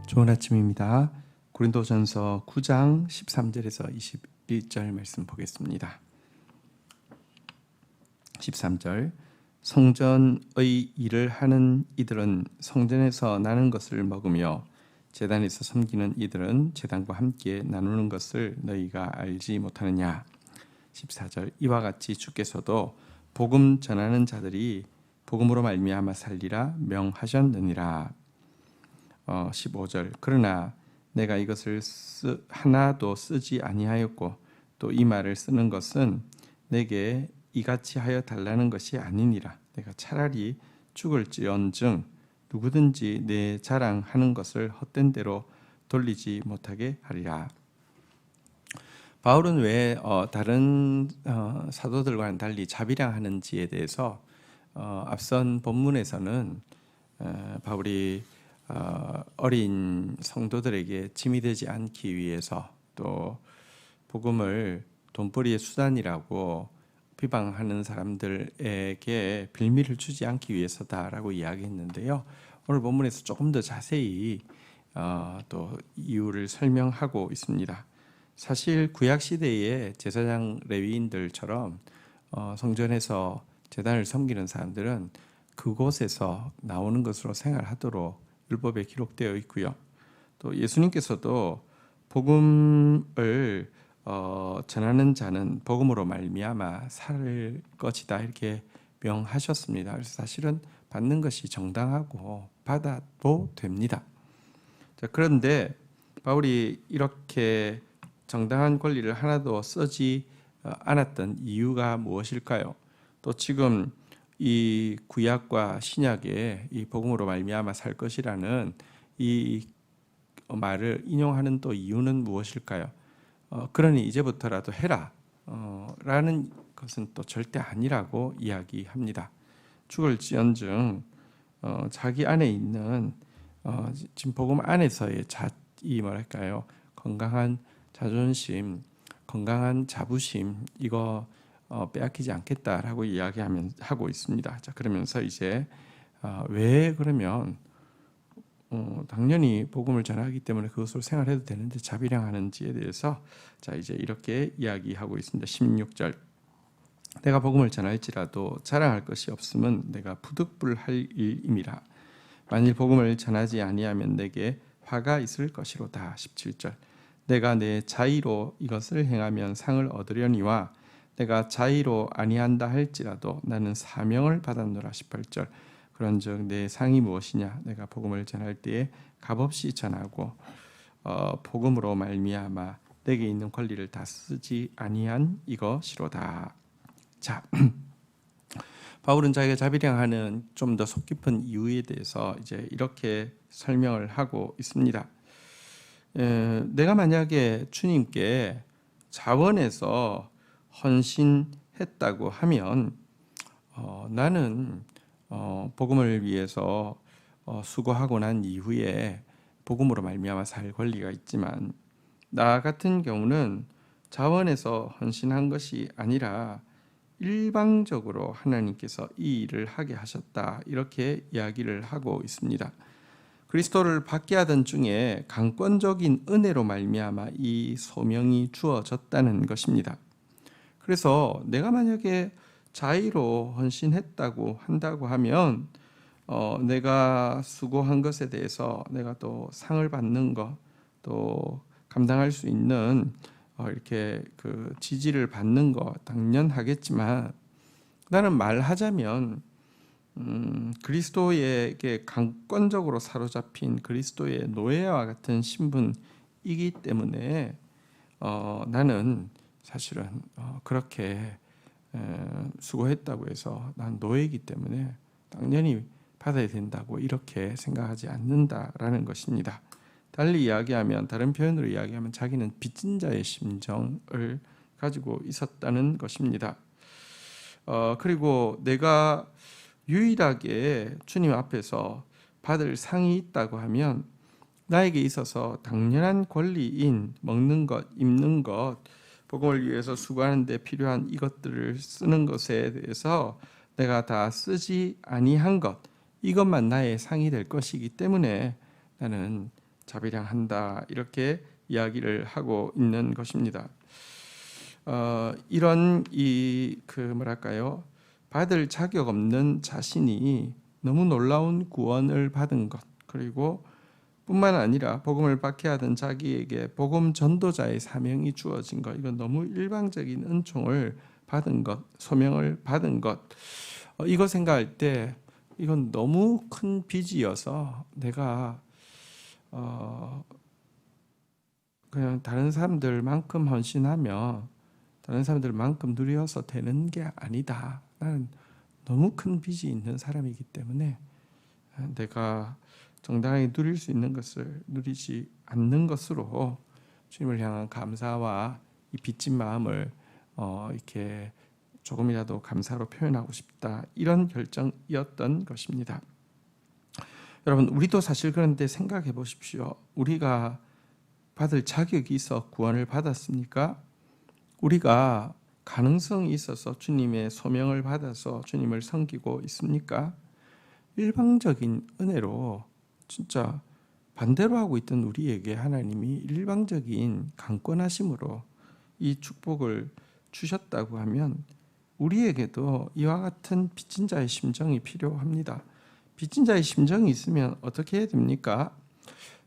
좋은 아침입니다. 고린도전서 9장 13절에서 21절 말씀 보겠습니다. 13절 성전의 일을 하는 이들은 성전에서 나는 것을 먹으며 제단에서 섬기는 이들은 제단과 함께 나누는 것을 너희가 알지 못하느냐. 14절 이와 같이 주께서도 복음 전하는 자들이 복음으로 말미암아 살리라 명하셨느니라. 15절 그러나 내가 이것을 하나도 쓰지 아니하였고 또 이 말을 쓰는 것은 내게 이같이 하여 달라는 것이 아니니라. 내가 차라리 죽을지언정 누구든지 내 자랑하는 것을 헛된 대로 돌리지 못하게 하리라. 바울은 왜 다른 사도들과는 달리 자비량하는지에 대해서 앞선 본문에서는 바울이 어린 성도들에게 짐이 되지 않기 위해서 또 복음을 돈벌이의 수단이라고 비방하는 사람들에게 빌미를 주지 않기 위해서다라고 이야기했는데요. 오늘 본문에서 조금 더 자세히 또 이유를 설명하고 있습니다. 사실 구약 시대의 제사장 레위인들처럼 성전에서 제단을 섬기는 사람들은 그곳에서 나오는 것으로 생활하도록 율법에 기록되어 있고요. 또 예수님께서도 복음을 전하는 자는 복음으로 말미암아 살 것이다 이렇게 명하셨습니다. 그래서 사실은 받는 것이 정당하고 받아도 됩니다. 자, 그런데 바울이 이렇게 정당한 권리를 하나도 쓰지 않았던 이유가 무엇일까요? 또 지금 이 구약과 신약의 이 복음으로 말미암아 살 것이라는 이 말을 인용하는 또 이유는 무엇일까요? 그러니 이제부터라도 해라 라는 것은 또 절대 아니라고 이야기합니다. 죽을지언정 자기 안에 있는 지금 복음 안에서의 이 뭐랄까요? 건강한 자존심, 건강한 자부심 이거 빼앗기지 않겠다라고 이야기하고 있습니다. 자, 그러면서 이제 왜 그러면 당연히 복음을 전하기 때문에 그것으로 생활해도 되는데 자비량하는지에 대해서 자 이제 이렇게 이야기하고 있습니다. 16절 내가 복음을 전할지라도 자랑할 것이 없으면 내가 부득불할 일임이라. 만일 복음을 전하지 아니하면 내게 화가 있을 것이로다. 17절 내가 내 자의로 이것을 행하면 상을 얻으려니와 내가 자의로 아니한다 할지라도 나는 사명을 받았노라. 18절 그런즉 내 상이 무엇이냐. 내가 복음을 전할 때에 값없이 전하고 복음으로 말미암아 내게 있는 권리를 다 쓰지 아니한 이것이로다. 자, 바울은 자기가 자비량하는 좀 더 속 깊은 이유에 대해서 이제 이렇게 설명을 하고 있습니다. 내가 만약에 주님께 자원해서 헌신했다고 하면 나는 복음을 위해서 수고하고 난 이후에 복음으로 말미암아 살 권리가 있지만 나 같은 경우는 자원해서 헌신한 것이 아니라 일방적으로 하나님께서 이 일을 하게 하셨다 이렇게 이야기를 하고 있습니다. 그리스도를 받게 하던 중에 강권적인 은혜로 말미암아 이 소명이 주어졌다는 것입니다. 그래서 내가 만약에 자의로 헌신했다고 한다고 하면 내가 수고한 것에 대해서 내가 또 상을 받는 것, 또 감당할 수 있는 이렇게 그 지지를 받는 거 당연하겠지만 나는 말하자면 그리스도에게 강권적으로 사로잡힌 그리스도의 노예와 같은 신분이기 때문에 나는 사실은 그렇게 수고했다고 해서 난 노예이기 때문에 당연히 받아야 된다고 이렇게 생각하지 않는다라는 것입니다. 달리 이야기하면 다른 표현으로 이야기하면 자기는 빚진 자의 심정을 가지고 있었다는 것입니다. 그리고 내가 유일하게 주님 앞에서 받을 상이 있다고 하면 나에게 있어서 당연한 권리인 먹는 것, 입는 것, 복음을 위해서 수고하는 데 필요한 이것들을 쓰는 것에 대해서 내가 다 쓰지 아니한 것, 이것만 나의 상이 될 것이기 때문에 나는 자비량한다 이렇게 이야기를 하고 있는 것입니다. 이런 받을 자격 없는 자신이 너무 놀라운 구원을 받은 것, 그리고 뿐만 아니라 복음을 받게 하던 자기에게 복음 전도자의 사명이 주어진 것, 이건 너무 일방적인 은총을 받은 것, 소명을 받은 것, 이거 생각할 때 이건 너무 큰 빚이어서 내가 그냥 다른 사람들만큼 헌신하며 다른 사람들만큼 누려서 되는 게 아니다. 나는 너무 큰 빚이 있는 사람이기 때문에 내가 정당하게 누릴 수 있는 것을 누리지 않는 것으로 주님을 향한 감사와 이 빚진 마음을 이렇게 조금이라도 감사로 표현하고 싶다, 이런 결정이었던 것입니다. 여러분, 우리도 사실 그런데 생각해 보십시오. 우리가 받을 자격이 있어 구원을 받았습니까? 우리가 가능성이 있어서 주님의 소명을 받아서 주님을 섬기고 있습니까? 일방적인 은혜로 진짜 반대로 하고 있던 우리에게 하나님이 일방적인 강권하심으로 이 축복을 주셨다고 하면 우리에게도 이와 같은 빚진 자의 심정이 필요합니다. 빚진 자의 심정이 있으면 어떻게 해야 됩니까?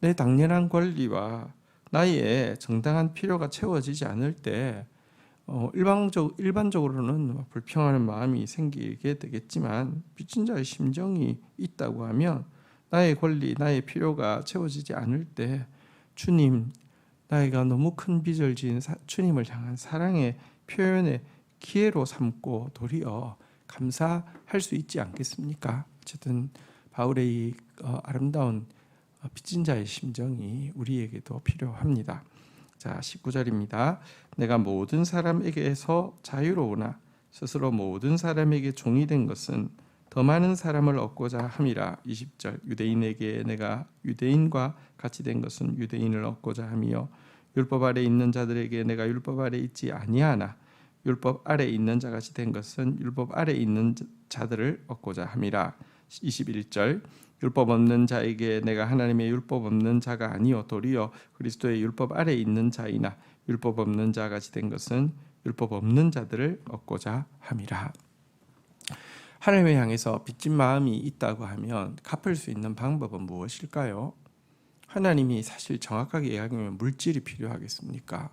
내 당연한 권리와 나의 정당한 필요가 채워지지 않을 때 일반적으로는 불평하는 마음이 생기게 되겠지만, 빚진 자의 심정이 있다고 하면 나의 권리, 나의 필요가 채워지지 않을 때 주님, 나이가 너무 큰 빚을 지은 주님을 향한 사랑의 표현의 기회로 삼고 도리어 감사할 수 있지 않겠습니까? 어쨌든 바울의 이 아름다운 빚진 자의 심정이 우리에게도 필요합니다. 자, 19절입니다. 내가 모든 사람에게서 자유로우나 스스로 모든 사람에게 종이 된 것은 더 많은 사람을 얻고자 함이라. 20절, 유대인에게 내가 유대인과 같이 된 것은 유대인을 얻고자 함이요 율법 아래 있는 자들에게 내가 율법 아래 있지 아니하나 율법 아래 있는 자같이 된 것은 율법 아래 있는 자들을 얻고자 함이라. 21절, 율법 없는 자에게 내가 하나님의 율법 없는 자가 아니요 도리어 그리스도의 율법 아래 있는 자이나 율법 없는 자같이 된 것은 율법 없는 자들을 얻고자 함이라. 하나님을 향해서 빚진 마음이 있다고 하면 갚을 수 있는 방법은 무엇일까요? 하나님이 사실 정확하게 이야기하면 물질이 필요하겠습니까?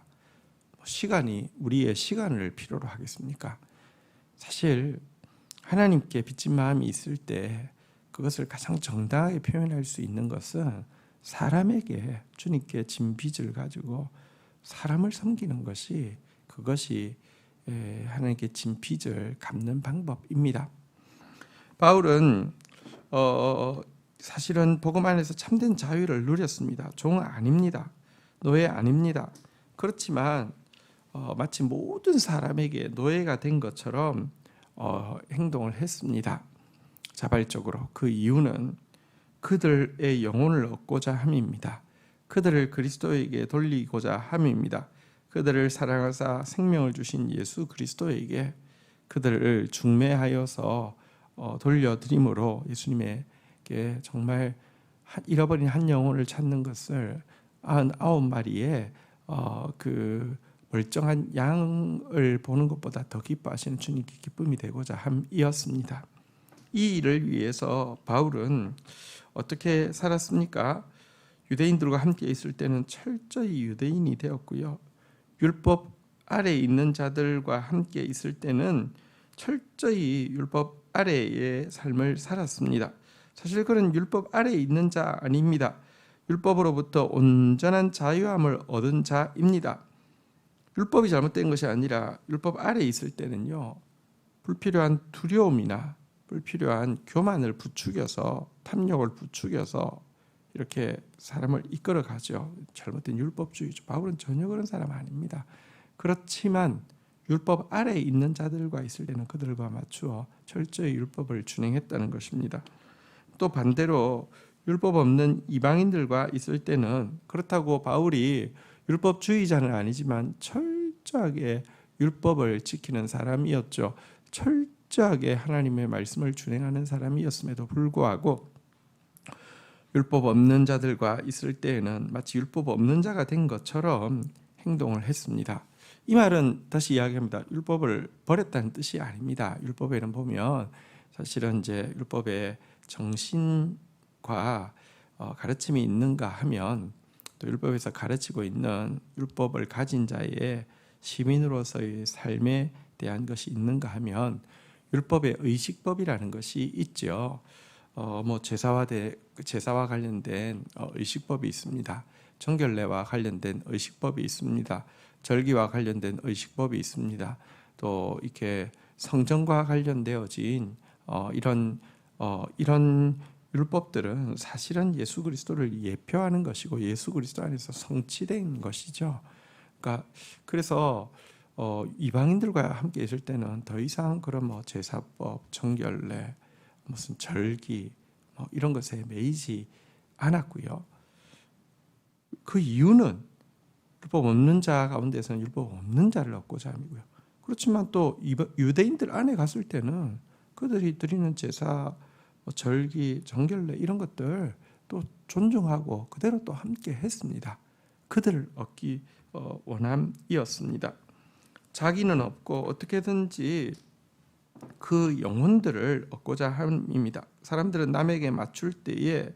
시간이, 우리의 시간을 필요로 하겠습니까? 사실 하나님께 빚진 마음이 있을 때 그것을 가장 정당하게 표현할 수 있는 것은 사람에게 주님께 진 빚을 가지고 사람을 섬기는 것이, 그것이 하나님께 진 빚을 갚는 방법입니다. 바울은 사실은 복음 안에서 참된 자유를 누렸습니다. 종 아닙니다. 노예 아닙니다. 그렇지만 마치 모든 사람에게 노예가 된 것처럼 행동을 했습니다. 자발적으로. 그 이유는 그들의 영혼을 얻고자 함입니다. 그들을 그리스도에게 돌리고자 함입니다. 그들을 사랑하사 생명을 주신 예수 그리스도에게 그들을 중매하여서 돌려드림으로 예수님에게 정말 잃어버린 한 영혼을 찾는 것을 99마리의 그 멀쩡한 양을 보는 것보다 더 기뻐하시는 주님께 기쁨이 되고자 함이었습니다. 이 일을 위해서 바울은 어떻게 살았습니까? 유대인들과 함께 있을 때는 철저히 유대인이 되었고요. 율법 아래 있는 자들과 함께 있을 때는 철저히 율법 아래의 삶을 살았습니다. 사실 그는 율법 아래에 있는 자 아닙니다. 율법으로부터 온전한 자유함을 얻은 자입니다. 율법이 잘못된 것이 아니라 율법 아래에 있을 때는요, 불필요한 두려움이나 불필요한 교만을 부추겨서, 탐욕을 부추겨서 이렇게 사람을 이끌어 가죠. 잘못된 율법주의죠. 바울은 전혀 그런 사람 아닙니다. 그렇지만 율법 아래에 있는 자들과 있을 때는 그들과 맞추어 철저히 율법을 준행했다는 것입니다. 또 반대로 율법 없는 이방인들과 있을 때는, 그렇다고 바울이 율법주의자는 아니지만 철저하게 율법을 지키는 사람이었죠. 철저하게 하나님의 말씀을 준행하는 사람이었음에도 불구하고 율법 없는 자들과 있을 때에는 마치 율법 없는 자가 된 것처럼 행동을 했습니다. 이 말은 다시 이야기합니다. 율법을 버렸다는 뜻이 아닙니다. 율법에는 보면 사실은 이제 율법의 정신과 가르침이 있는가 하면, 또 율법에서 가르치고 있는 율법을 가진 자의 시민으로서의 삶에 대한 것이 있는가 하면 율법의 의식법이라는 것이 있죠. 제사와 관련된 의식법이 있습니다. 정결례와 관련된 의식법이 있습니다. 절기와 관련된 의식법이 있습니다. 또 이렇게 성전과 관련되어진 이런 율법들은 사실은 예수 그리스도를 예표하는 것이고 예수 그리스도 안에서 성취된 것이죠. 그래서 이방인들과 함께 있을 때는 더 이상 그런 제사법, 정결례, 무슨 절기 이런 것에 매이지 않았고요. 그 이유는 율법 없는 자 가운데서는 율법 없는 자를 얻고자 함이고요. 그렇지만 또 유대인들 안에 갔을 때는 그들이 드리는 제사, 절기, 정결례 이런 것들 또 존중하고 그대로 또 함께 했습니다. 그들을 얻기 원함이었습니다. 자기는 없고 어떻게든지 그 영혼들을 얻고자 함입니다. 사람들은 남에게 맞출 때에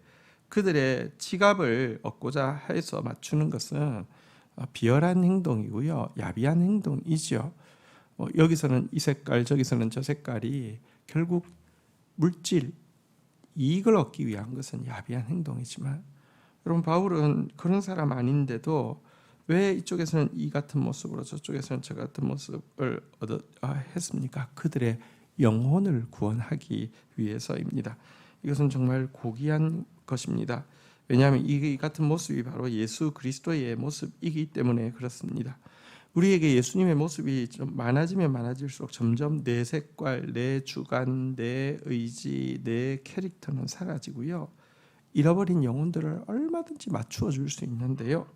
그들의 지갑을 얻고자 해서 맞추는 것은 비열한 행동이고요, 야비한 행동이죠. 여기서는 이 색깔, 저기서는 저 색깔이 결국 물질 이익을 얻기 위한 것은 야비한 행동이지만, 여러분 바울은 그런 사람 아닌데도 왜 이쪽에서는 이 같은 모습으로 저쪽에서는 저 같은 모습을 했습니까? 그들의 영혼을 구원하기 위해서입니다. 이것은 정말 고귀한 것입니다. 왜냐하면 이 같은 모습이 바로 예수 그리스도의 모습이기 때문에 그렇습니다. 우리에게 예수님의 모습이 좀 많아지면 많아질수록 점점 내 색깔, 내 주관, 내 의지, 내 캐릭터는 사라지고요. 잃어버린 영혼들을 얼마든지 맞추어 줄 수 있는데요.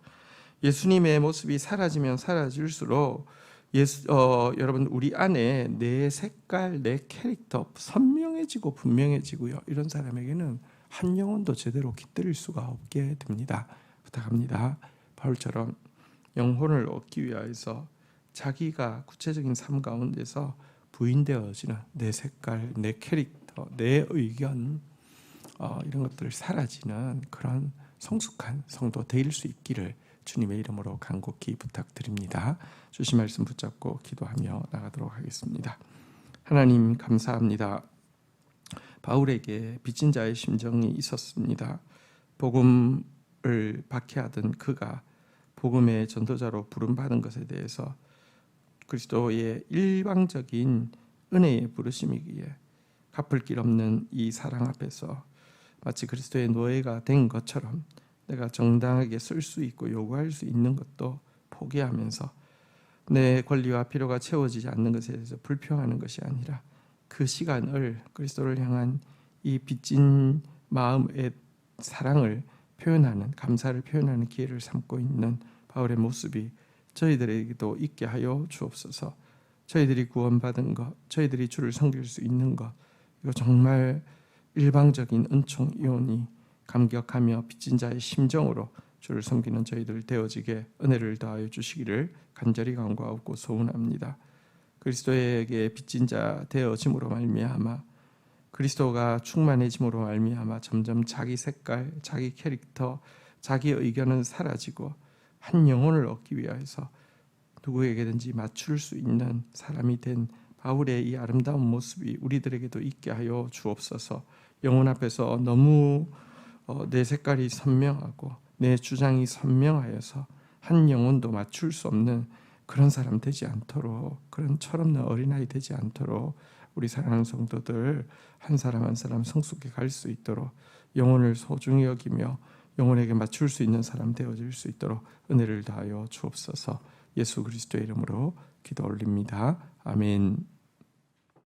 예수님의 모습이 사라지면 사라질수록 여러분 우리 안에 내 색깔, 내 캐릭터 선명해지고 분명해지고요. 이런 사람에게는 한 영혼도 제대로 깃들일 수가 없게 됩니다. 부탁합니다. 바울처럼 영혼을 얻기 위해서 자기가 구체적인 삶 가운데서 부인되어지는 내 색깔, 내 캐릭터, 내 의견 이런 것들 사라지는 그런 성숙한 성도 될 수 있기를 주님의 이름으로 간곡히 부탁드립니다. 주신 말씀 붙잡고 기도하며 나가도록 하겠습니다. 하나님 감사합니다. 바울에게 빚진 자의 심정이 있었습니다. 복음을 박해하던 그가 복음의 전도자로 부름받은 것에 대해서 그리스도의 일방적인 은혜의 부르심이기에 갚을 길 없는 이 사랑 앞에서 마치 그리스도의 노예가 된 것처럼 내가 정당하게 쓸 수 있고 요구할 수 있는 것도 포기하면서 내 권리와 필요가 채워지지 않는 것에 대해서 불평하는 것이 아니라 그 시간을 그리스도를 향한 이 빚진 마음의 사랑을 표현하는, 감사를 표현하는 기회를 삼고 있는 바울의 모습이 저희들에게도 있게 하여 주옵소서. 저희들이 구원받은 것, 저희들이 주를 섬길 수 있는 것, 이거 정말 일방적인 은총이오니 감격하며 빚진 자의 심정으로 주를 섬기는 저희들 되어지게 은혜를 더하여 주시기를 간절히 간구하고 소원합니다. 그리스도에게 빚진 자 되어짐으로 말미암아 그리스도가 충만해짐으로 말미암아 점점 자기 색깔, 자기 캐릭터, 자기 의견은 사라지고 한 영혼을 얻기 위해서 누구에게든지 맞출 수 있는 사람이 된 바울의 이 아름다운 모습이 우리들에게도 있게 하여 주옵소서. 영혼 앞에서 너무 내 색깔이 선명하고 내 주장이 선명하여서 한 영혼도 맞출 수 없는 그런 사람 되지 않도록, 그런 철없는 어린아이 되지 않도록 우리 사랑하는 성도들 한 사람 한 사람 성숙해 갈 수 있도록 영혼을 소중히 여기며 영혼에게 맞출 수 있는 사람 되어질 수 있도록 은혜를 다하여 주옵소서. 예수 그리스도의 이름으로 기도 올립니다. 아멘.